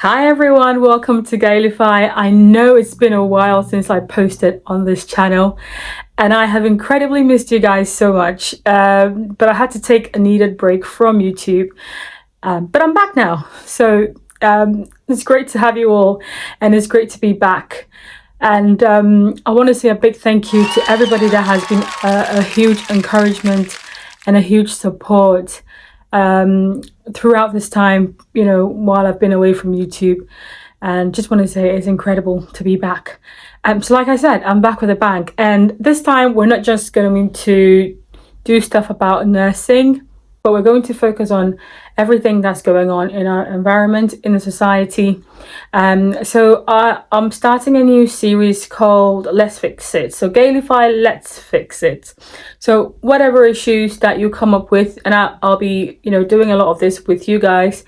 Hi everyone, welcome to Gailify. I know it's been a while since I posted on this channel and I have incredibly missed you guys so much, but I had to take a needed break from YouTube, but I'm back now. So it's great to have you all and it's great to be back. And I want to say a big thank you to everybody that has been a huge encouragement and a huge support throughout this time, while I've been away from YouTube. And just want to say it's incredible to be back. So like I said, I'm back with a bang, and this time we're not just going to do stuff about nursing, but we're going to focus on everything that's going on in our environment, in the society. So I'm starting a new series called Let's Fix It. So Gailify, Let's Fix It. So whatever issues that you come up with, and I'll be, doing a lot of this with you guys.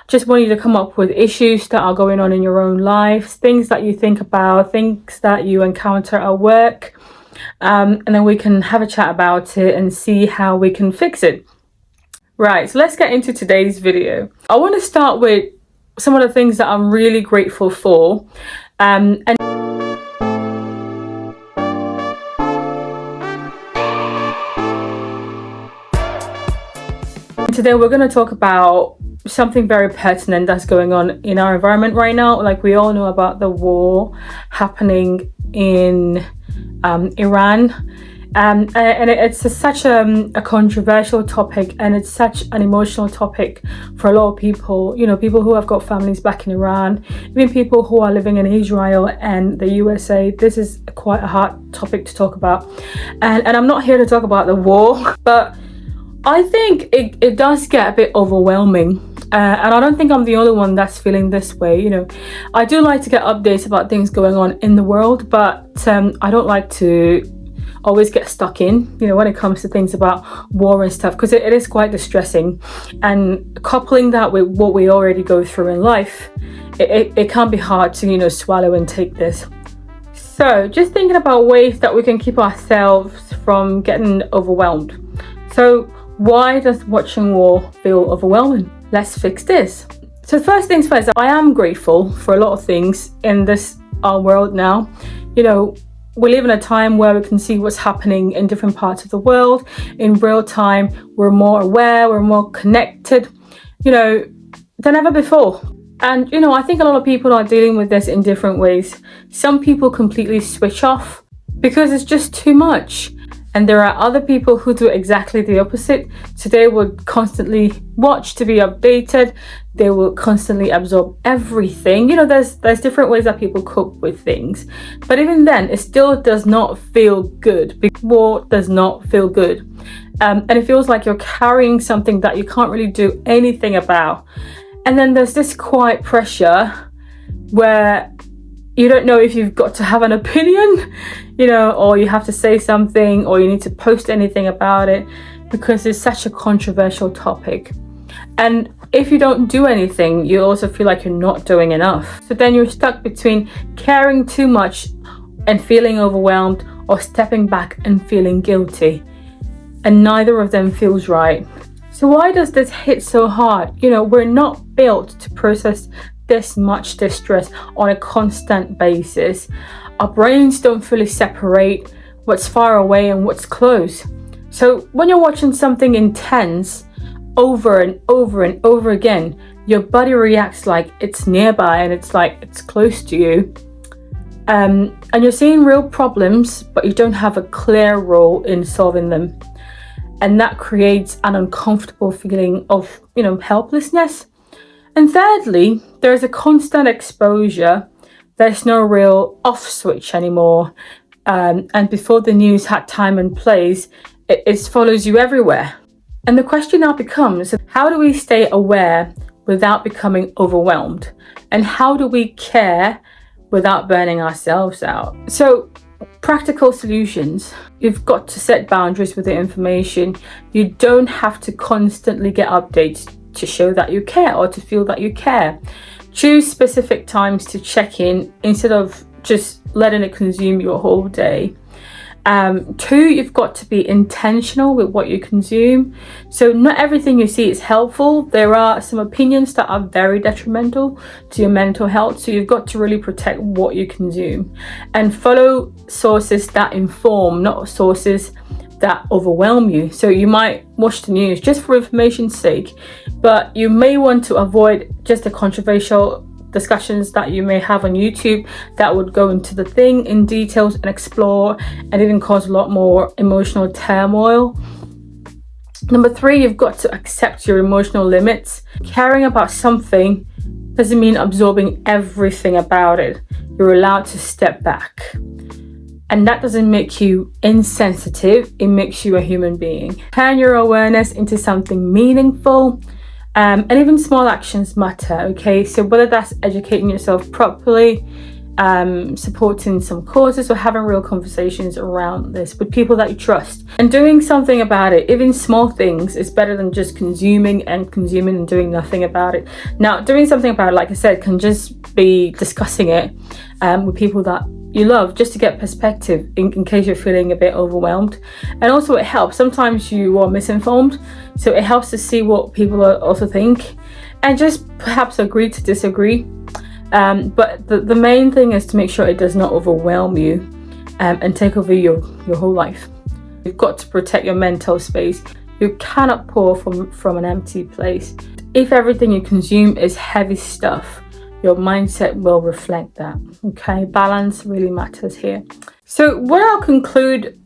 Just want you to come up with issues that are going on in your own lives, things that you think about, things that you encounter at work. And then we can have a chat about it and see how we can fix it. Right, so let's get into today's video. I want to start with some of the things that I'm really grateful for. And today we're going to talk about something very pertinent that's going on in our environment right now. Like, we all know about the war happening in Iran. And it's such a controversial topic, and it's such an emotional topic for a lot of people. People who have got families back in Iran, even people who are living in Israel and the USA. This is quite a hard topic to talk about. And I'm not here to talk about the war, but I think it does get a bit overwhelming. And I don't think I'm the only one that's feeling this way. I do like to get updates about things going on in the world, but I don't like to always get stuck in, when it comes to things about war and stuff, because it is quite distressing. And coupling that with what we already go through in life, it can be hard to, swallow and take this. So just thinking about ways that we can keep ourselves from getting overwhelmed. So why does watching war feel overwhelming? Let's fix this. So first things first, I am grateful for a lot of things in this our world now. We live in a time where we can see what's happening in different parts of the world in real time. We're more aware, we're more connected, than ever before. And, I think a lot of people are dealing with this in different ways. Some people completely switch off because it's just too much. And there are other people who do exactly the opposite. So they will constantly watch to be updated. They will constantly absorb everything. There's different ways that people cope with things. But even then, it still does not feel good. Because war does not feel good. And it feels like you're carrying something that you can't really do anything about. And then there's this quiet pressure where you don't know if you've got to have an opinion, or you have to say something, or you need to post anything about it, because it's such a controversial topic. And if you don't do anything, you also feel like you're not doing enough. So then you're stuck between caring too much and feeling overwhelmed, or stepping back and feeling guilty. And neither of them feels right. So why does this hit so hard? We're not built to process this much distress on a constant basis. Our brains don't fully separate what's far away and what's close. So when you're watching something intense over and over and over again, your body reacts like it's nearby and it's like it's close to you. And you're seeing real problems, but you don't have a clear role in solving them. And that creates an uncomfortable feeling of, helplessness. And thirdly, there's a constant exposure. There's no real off switch anymore. And before the news had time and place, it follows you everywhere. And the question now becomes, how do we stay aware without becoming overwhelmed? And how do we care without burning ourselves out? So, practical solutions. You've got to set boundaries with the information. You don't have to constantly get updates to show that you care or to feel that you care. Choose specific times to check in instead of just letting it consume your whole day. Two, you've got to be intentional with what you consume. So not everything you see is helpful. There are some opinions that are very detrimental to your mental health. So you've got to really protect what you consume and follow sources that inform, not sources that overwhelm you. So you might watch the news just for information's sake, but you may want to avoid just the controversial discussions that you may have on YouTube that would go into the thing in details and explore and even cause a lot more emotional turmoil. Number three, you've got to accept your emotional limits. Caring about something doesn't mean absorbing everything about it. You're allowed to step back. And that doesn't make you insensitive, it makes you a human being. Turn your awareness into something meaningful. And even small actions matter, okay? So whether that's educating yourself properly, supporting some causes, or having real conversations around this with people that you trust. And doing something about it, even small things, is better than just consuming and doing nothing about it. Now, doing something about it, like I said, can just be discussing it with people that you love, just to get perspective in case you're feeling a bit overwhelmed. And also it helps, sometimes you are misinformed, so it helps to see what people also think and just perhaps agree to disagree. But the main thing is to make sure it does not overwhelm you and take over your whole life. You've got to protect your mental space. You cannot pour from an empty place. If everything you consume is heavy stuff, your mindset will reflect that. Okay, balance really matters here. So what I'll conclude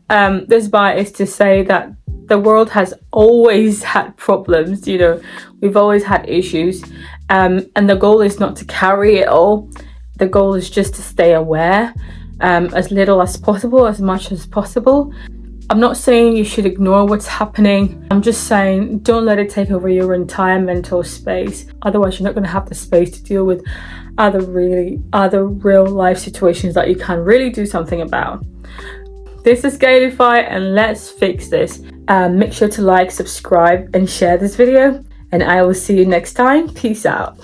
this by is to say that the world has always had problems. You know, we've always had issues, and the goal is not to carry it all. The goal is just to stay aware, as little as possible, as much as possible. I'm not saying you should ignore what's happening. I'm just saying don't let it take over your entire mental space. Otherwise, you're not going to have the space to deal with other real life situations that you can really do something about. This is Gailify, and let's fix this. Make sure to like, subscribe, and share this video. And I will see you next time. Peace out.